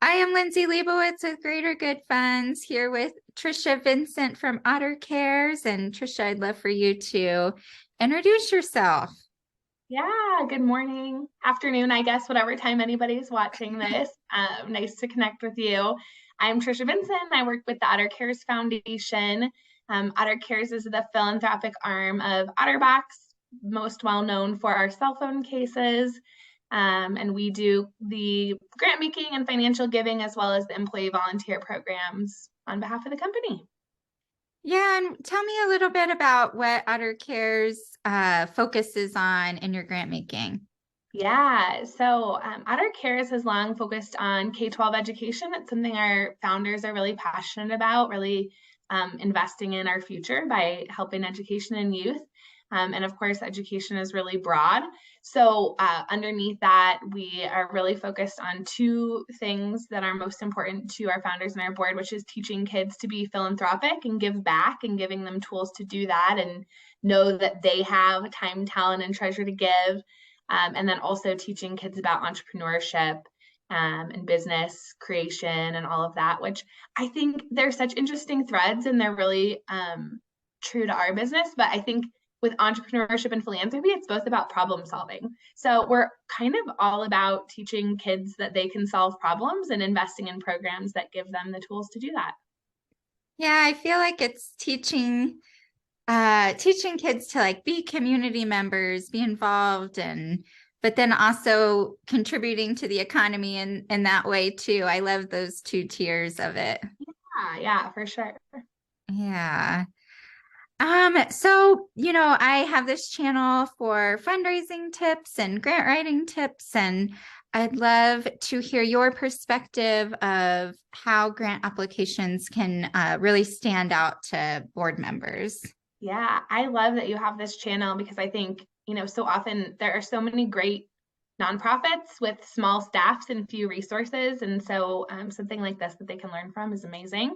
I am Lindsay Leibowitz with Greater Good Funds here with Tricia Vincent from OtterCares. And Tricia, I'd love for you to introduce yourself. Yeah, good morning, afternoon, I guess, whatever time anybody's watching this. Nice to connect with you. I'm Tricia Vincent. I work with the OtterCares Foundation. OtterCares is the philanthropic arm of OtterBox, most well known for our cell phone cases. And we do the grant making and financial giving as well as the employee volunteer programs on behalf of the company. Yeah, and tell me a little bit about what OtterCares focuses on in your grant making. Yeah, so OtterCares has long focused on K-12 education. It's something our founders are really passionate about, really investing in our future by helping education and youth. And of course, education is really broad. So underneath that, we are really focused on two things that are most important to our founders and our board, which is teaching kids to be philanthropic and give back and giving them tools to do that and know that they have time, talent, and treasure to give. And then also teaching kids about entrepreneurship and business creation and all of that, which I think they're such interesting threads and they're really true to our business. But I think with entrepreneurship and philanthropy, it's both about problem solving. So we're kind of all about teaching kids that they can solve problems and investing in programs that give them the tools to do that. Yeah, I feel like it's teaching kids to like be community members, be involved, and but then also contributing to the economy in that way too. I love those two tiers of it. Yeah, for sure. Yeah. So, I have this channel for fundraising tips and grant writing tips, and I'd love to hear your perspective of how grant applications can really stand out to board members. Yeah, I love that you have this channel because I think, so often there are so many great nonprofits with small staffs and few resources. And so something like this that they can learn from is amazing.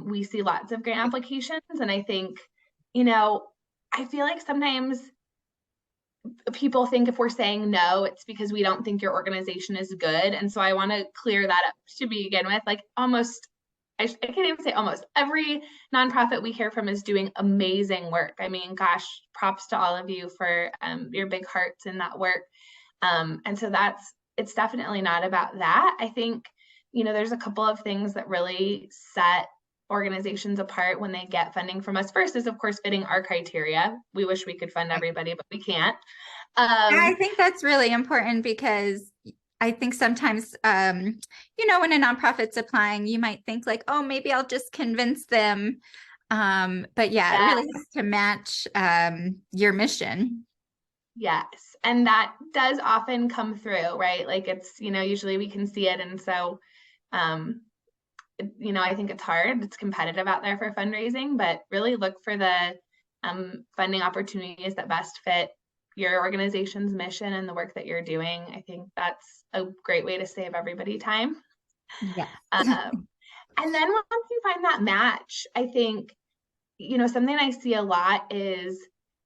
We see lots of grant applications. And I think, I feel like sometimes people think if we're saying no, it's because we don't think your organization is good. And so I want to clear that up to begin with. Like I can't even say almost every nonprofit we hear from is doing amazing work. I mean, gosh, props to all of you for your big hearts in that work. And so it's definitely not about that. I think, there's a couple of things that really set organizations apart when they get funding from us. First is, of course, fitting our criteria. We wish we could fund everybody, but we can't. I think that's really important because I think sometimes, when a nonprofit's applying, you might think like, oh, maybe I'll just convince them. But yeah, it really has to match your mission. Yes. And that does often come through, right? Like it's, usually we can see it. And so, I think it's hard. It's competitive out there for fundraising, but really look for the funding opportunities that best fit your organization's mission and the work that you're doing. I think that's a great way to save everybody time. Yes. And then once you find that match, I think, something I see a lot is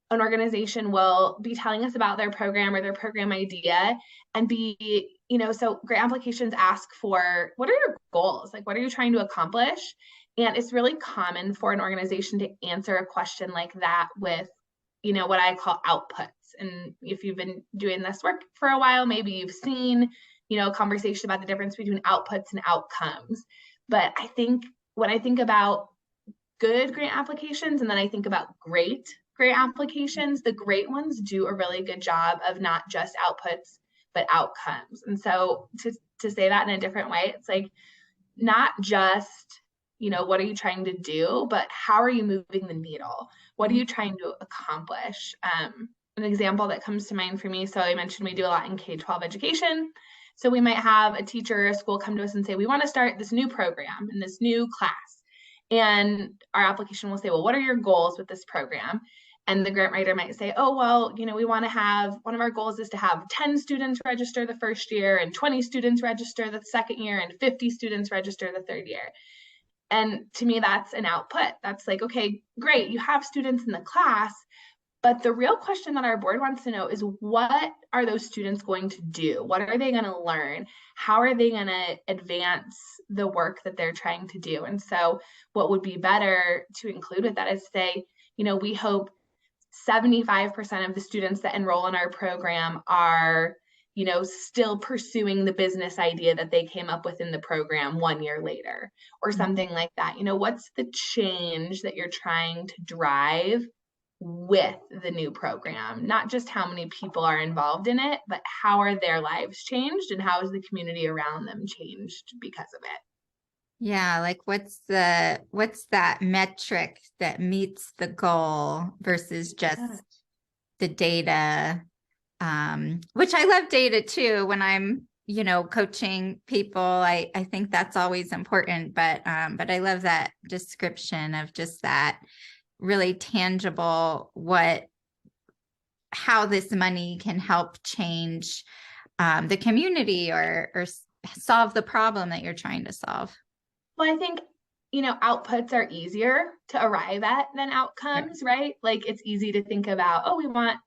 an organization will be telling us about their program or their program idea and be, so grant applications ask for, what are your goals? Like, what are you trying to accomplish? And it's really common for an organization to answer a question like that with, what I call outputs. And if you've been doing this work for a while, maybe you've seen, a conversation about the difference between outputs and outcomes. But I think when I think about good grant applications and then I think about great applications, the great ones do a really good job of not just outputs, but outcomes. And so to say that in a different way, it's like not just, what are you trying to do, but how are you moving the needle? What are you trying to accomplish? An example that comes to mind for me, so I mentioned we do a lot in K-12 education. So we might have a teacher or a school come to us and say, we want to start this new program in this new class. And our application will say, well, what are your goals with this program? And the grant writer might say, oh, well, we want to have, one of our goals is to have 10 students register the first year and 20 students register the second year and 50 students register the third year. And to me, that's an output. That's like, okay, great. You have students in the class, But the real question that our board wants to know is, what are those students going to do? What are they going to learn? How are they going to advance the work that they're trying to do? And so what would be better to include with that is say, we hope 75% of the students that enroll in our program are, still pursuing the business idea that they came up with in the program 1 year later, or something like that. What's the change that you're trying to drive with the new program? Not just how many people are involved in it, but how are their lives changed and how is the community around them changed because of it? Yeah, like what's that metric that meets the goal versus just Yeah. the data? Which I love data too when I'm, coaching people. I think that's always important, but I love that description of just that really tangible how this money can help change the community or solve the problem that you're trying to solve. Well, I think, outputs are easier to arrive at than Right. outcomes, right? Like it's easy to think about, oh, we want,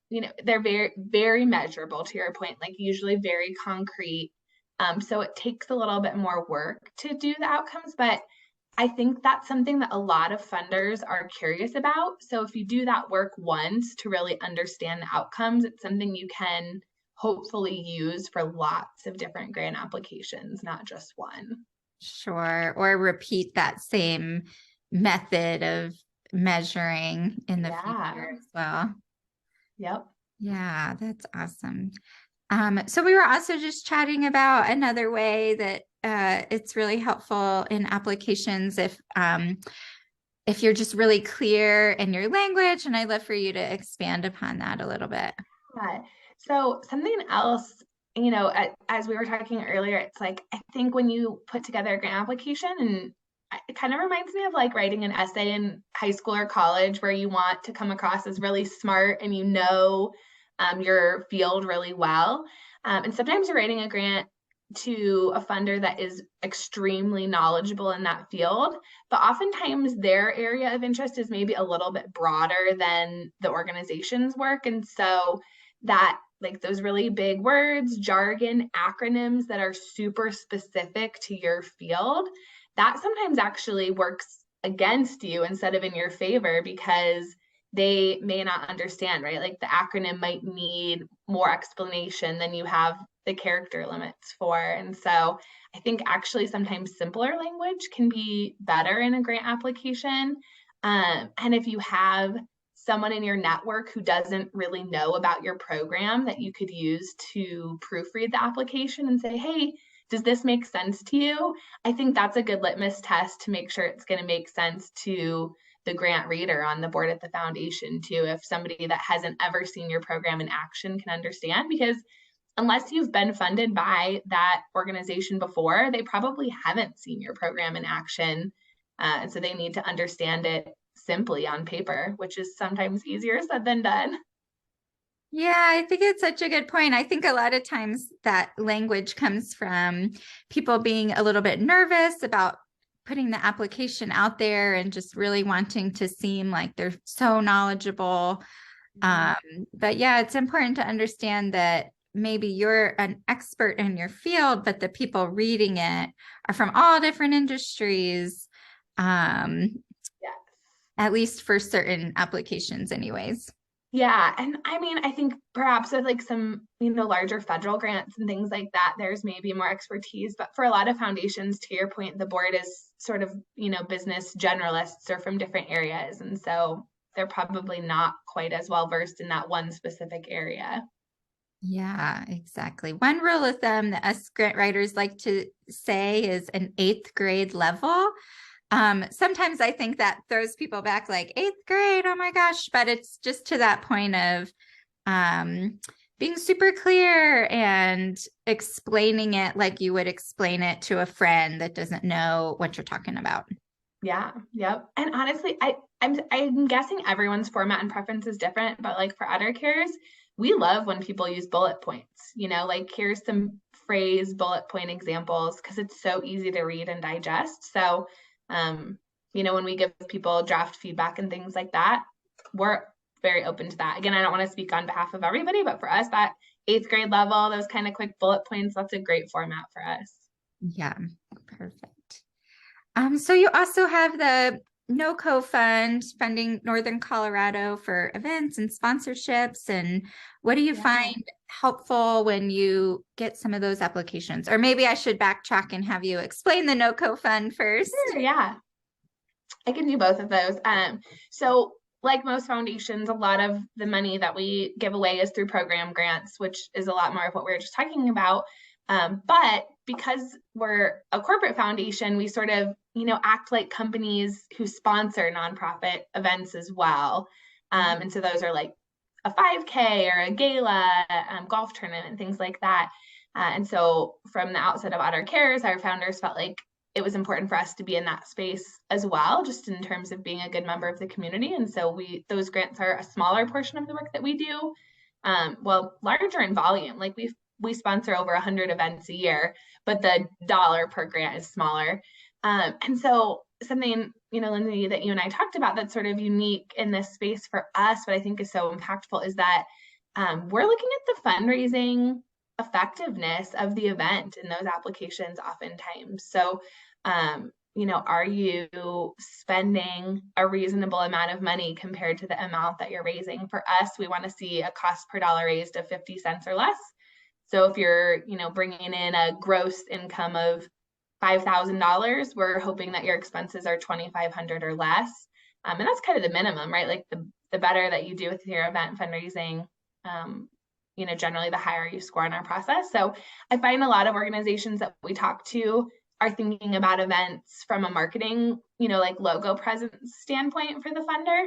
they're very, very measurable to your point, like usually very concrete. So it takes a little bit more work to do the outcomes, but I think that's something that a lot of funders are curious about. So if you do that work once to really understand the outcomes, it's something you can hopefully use for lots of different grant applications, not just one. Sure. Or repeat that same method of measuring in the Yeah. future as well. Yep. Yeah, that's awesome. So we were also just chatting about another way that it's really helpful in applications if you're just really clear in your language, and I'd love for you to expand upon that a little bit. Yeah. So something else, as we were talking earlier, it's like I think when you put together a grant application, and it kind of reminds me of like writing an essay in high school or college where you want to come across as really smart and your field really well. And sometimes you're writing a grant to a funder that is extremely knowledgeable in that field, but oftentimes their area of interest is maybe a little bit broader than the organization's work. And so that like those really big words, jargon, acronyms that are super specific to your field, that sometimes actually works against you instead of in your favor because they may not understand, right? Like the acronym might need more explanation than you have the character limits for. And so I think actually sometimes simpler language can be better in a grant application. And if you have someone in your network who doesn't really know about your program that you could use to proofread the application and say, hey, does this make sense to you? I think that's a good litmus test to make sure it's going to make sense to the grant reader on the board at the foundation too, if somebody that hasn't ever seen your program in action can understand, because unless you've been funded by that organization before, they probably haven't seen your program in action. And so they need to understand it simply on paper, which is sometimes easier said than done. Yeah, I think it's such a good point. I think a lot of times that language comes from people being a little bit nervous about putting the application out there and just really wanting to seem like they're so knowledgeable. Um, but yeah, it's important to understand that maybe you're an expert in your field, but the people reading it are from all different industries, um, Yeah. at least for certain applications, anyways. Yeah. And I mean, I think perhaps with like some, larger federal grants and things like that, there's maybe more expertise. But for a lot of foundations, to your point, the board is sort of, business generalists or from different areas. And so they're probably not quite as well versed in that one specific area. Yeah, exactly. One rule of thumb that us grant writers like to say is an eighth grade level. Sometimes I think that throws people back like eighth grade, oh my gosh, but it's just to that point of um, being super clear and explaining it like you would explain it to a friend that doesn't know what you're talking about. Yeah, yep. And honestly, I'm guessing everyone's format and preference is different, but like for OtterCares, we love when people use bullet points, like here's some phrase bullet point examples because it's so easy to read and digest. So, when we give people draft feedback and things like that, we're very open to that. Again, I don't want to speak on behalf of everybody, but for us, that 8th grade level, those kind of quick bullet points, that's a great format for us. Yeah, perfect. So you also have the Noco Fund funding Northern Colorado for events and sponsorships. And what do you find helpful when you get some of those applications? Or maybe I should backtrack and have you explain the Noco Fund first. Sure, yeah. I can do both of those. So like most foundations, a lot of the money that we give away is through program grants, which is a lot more of what we were just talking about. But because we're a corporate foundation, we sort of, act like companies who sponsor nonprofit events as well. And so those are like a 5K or a gala, golf tournament, and things like that. And so from the outset of OtterCares, our founders felt like it was important for us to be in that space as well, just in terms of being a good member of the community. And so those grants are a smaller portion of the work that we do. Well, larger in volume. Like we sponsor over 100 events a year, but the dollar per grant is smaller. And so something, Lindsay, that you and I talked about that's sort of unique in this space for us, but I think is so impactful is that we're looking at the fundraising effectiveness of the event in those applications oftentimes. So, are you spending a reasonable amount of money compared to the amount that you're raising? For us, we want to see a cost per dollar raised of 50 cents or less. So if you're, bringing in a gross income of $5,000, we're hoping that your expenses are 2,500 or less. And that's kind of the minimum, right? Like the better that you do with your event fundraising, generally the higher you score in our process. So I find a lot of organizations that we talk to are thinking about events from a marketing, like logo presence standpoint for the funder.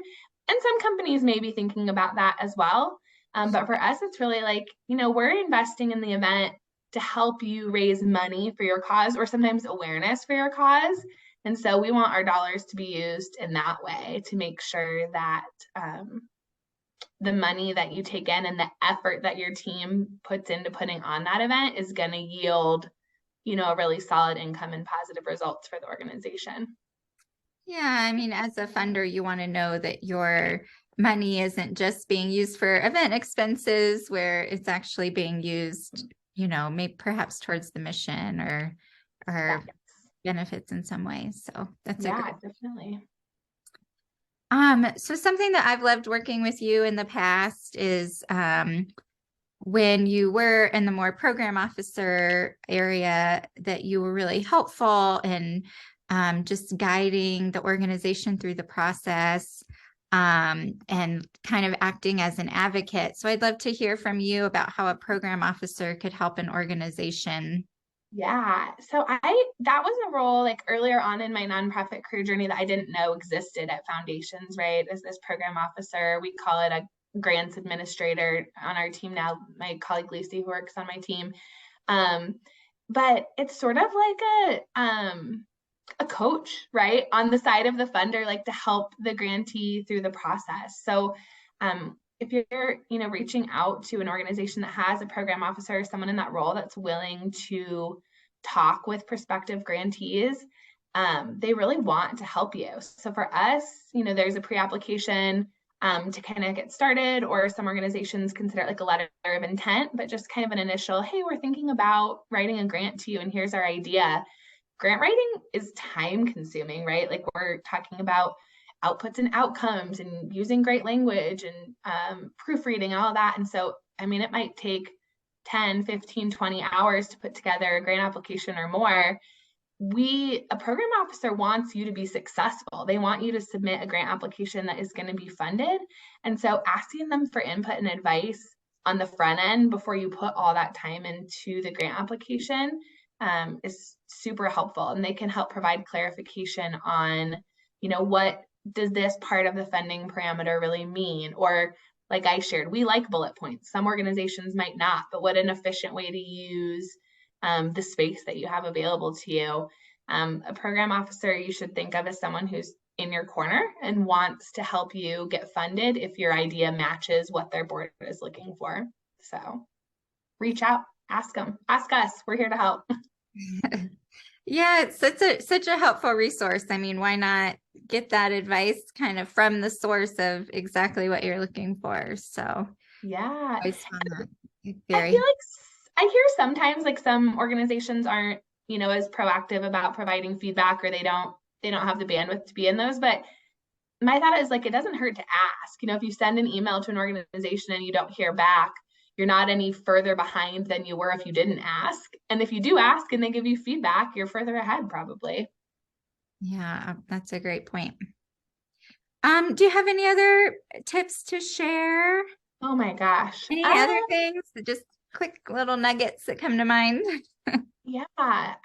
And some companies may be thinking about that as well. But for us, it's really like, we're investing in the event to help you raise money for your cause, or sometimes awareness for your cause. And so we want our dollars to be used in that way to make sure that the money that you take in and the effort that your team puts into putting on that event is going to yield, a really solid income and positive results for the organization. Yeah, I mean, as a funder, you want to know that your money isn't just being used for event expenses, where it's actually being used, maybe perhaps towards the mission or Yes. benefits in some ways. So that's definitely. So something that I've loved working with you in the past is when you were in the more program officer area, that you were really helpful in just guiding the organization through the process and kind of acting as an advocate. So I'd love to hear from you about how a program officer could help an organization. Yeah. So that was a role like earlier on in my nonprofit career journey that I didn't know existed at foundations, right? As this program officer, we call it a grants administrator on our team now, my colleague Lucy, who works on my team. But it's sort of like a coach, right? On the side of the funder, like to help the grantee through the process. So if you're, reaching out to an organization that has a program officer, someone in that role that's willing to talk with prospective grantees, they really want to help you. So for us, there's a pre-application to kind of get started, or some organizations consider it like a letter of intent, but just kind of an initial, hey, we're thinking about writing a grant to you, and here's our idea. Grant writing is time consuming, right? Like we're talking about outputs and outcomes and using great language and proofreading, all of that. And so, it might take 10, 15, 20 hours to put together a grant application or more. A program officer wants you to be successful. They want you to submit a grant application that is going to be funded. And so asking them for input and advice on the front end before you put all that time into the grant application is super helpful. And they can help provide clarification on, what does this part of the funding parameter really mean? Or like I shared, we like bullet points. Some organizations might not, but what an efficient way to use the space that you have available to you. A program officer you should think of as someone who's in your corner and wants to help you get funded if your idea matches what their board is looking for. So reach out, ask them, ask us. We're here to help. Yeah, it's such a helpful resource. I mean, why not get that advice kind of from the source of exactly what you're looking for. So Yeah. I always found that I very. feel like I hear sometimes like some organizations aren't, as proactive about providing feedback, or they don't have the bandwidth to be in those. But my thought is like it doesn't hurt to ask. If you send an email to an organization and you don't hear back, you're not any further behind than you were if you didn't ask. And if you do ask and they give you feedback, you're further ahead probably. Yeah, that's a great point. Do you have any other tips to share? Oh my gosh. Any other things? Just quick little nuggets that come to mind. Yeah, I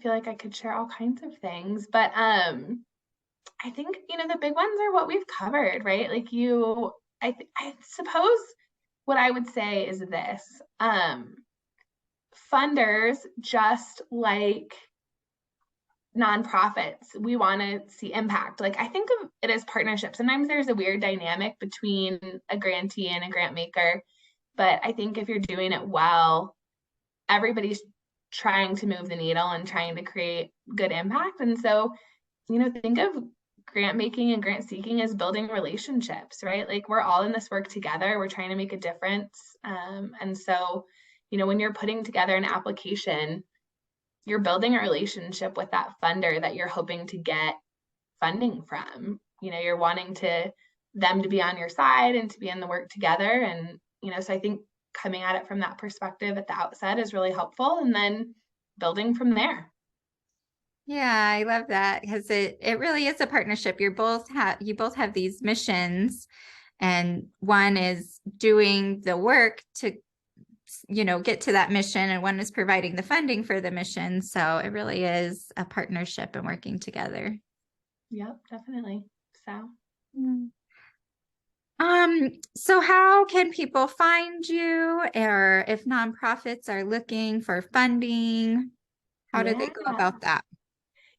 feel like I could share all kinds of things, but I think the big ones are what we've covered, right? Like I suppose what I would say is this. Funders, just like nonprofits, we want to see impact. Like I think of it as partnership. Sometimes there's a weird dynamic between a grantee and a grant maker, but I think if you're doing it well, everybody's trying to move the needle and trying to create good impact. And so, think of grant making and grant seeking as building relationships, right? Like we're all in this work together. We're trying to make a difference. And so, when you're putting together an application, you're building a relationship with that funder that you're hoping to get funding from. You're wanting them to be on your side and to be in the work together. And, so I think coming at it from that perspective at the outset is really helpful, and then building from there. Yeah, I love that because it really is a partnership. You both have these missions, and one is doing the work to get to that mission, and one is providing the funding for the mission. So it really is a partnership and working together. Yep, definitely. So so how can people find you, or if nonprofits are looking for funding, how do they go about that?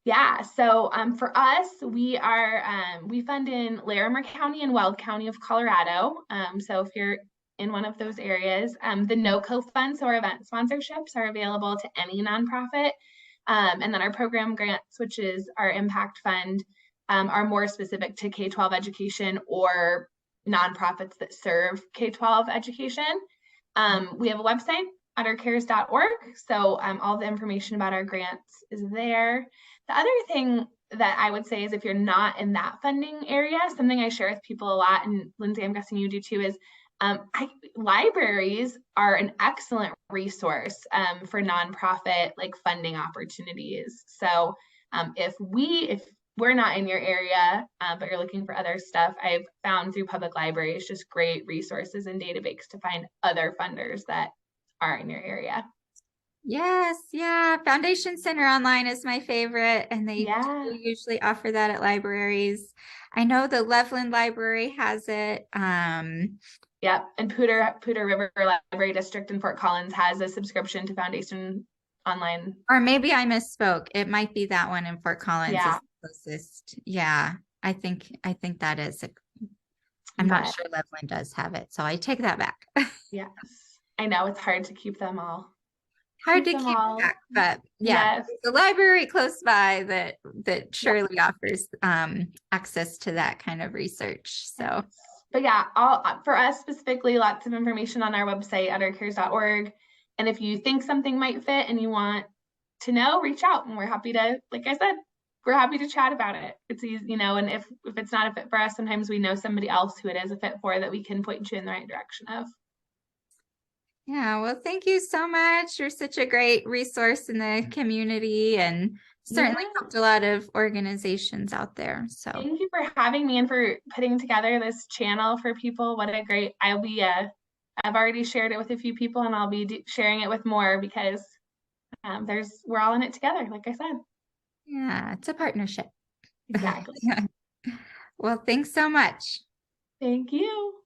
Yeah, so for us, we fund in Larimer County and Weld County of Colorado. So if you're in one of those areas, the Noco Fund, so our event sponsorships are available to any nonprofit. And then our program grants, which is our impact fund, are more specific to K-12 education or nonprofits that serve K-12 education. We have a website, OtterCares.org. So all the information about our grants is there. The other thing that I would say is if you're not in that funding area, something I share with people a lot, and Lindsay, I'm guessing you do too, is libraries are an excellent resource for nonprofit like funding opportunities. So if we're not in your area, but you're looking for other stuff, I've found through public libraries just great resources and database to find other funders that are in your area. Yes, yeah. Foundation Center Online is my favorite, and they do usually offer that at libraries. I know the Loveland Library has it. Yep, and Poudre River Library District in Fort Collins has a subscription to Foundation Online. Or maybe I misspoke. It might be that one in Fort Collins is the closest. Yeah, I think that is. I'm not sure Loveland does have it, so I take that back. Yes, I know it's hard to keep them all. Hard to keep back, but yeah, the library close by that surely offers access to that kind of research. So, but yeah, for us specifically, lots of information on our website, OtterCares.org. And if you think something might fit and you want to know, reach out, and we're happy to, like I said, we're happy to chat about it. It's easy, and if it's not a fit for us, sometimes we know somebody else who it is a fit for that we can point you in the right direction of. Yeah, well, thank you so much. You're such a great resource in the community, and certainly helped a lot of organizations out there. So thank you for having me and for putting together this channel for people. What a great, I've already shared it with a few people, and I'll be sharing it with more because we're all in it together, like I said. Yeah, it's a partnership. Exactly. Well, thanks so much. Thank you.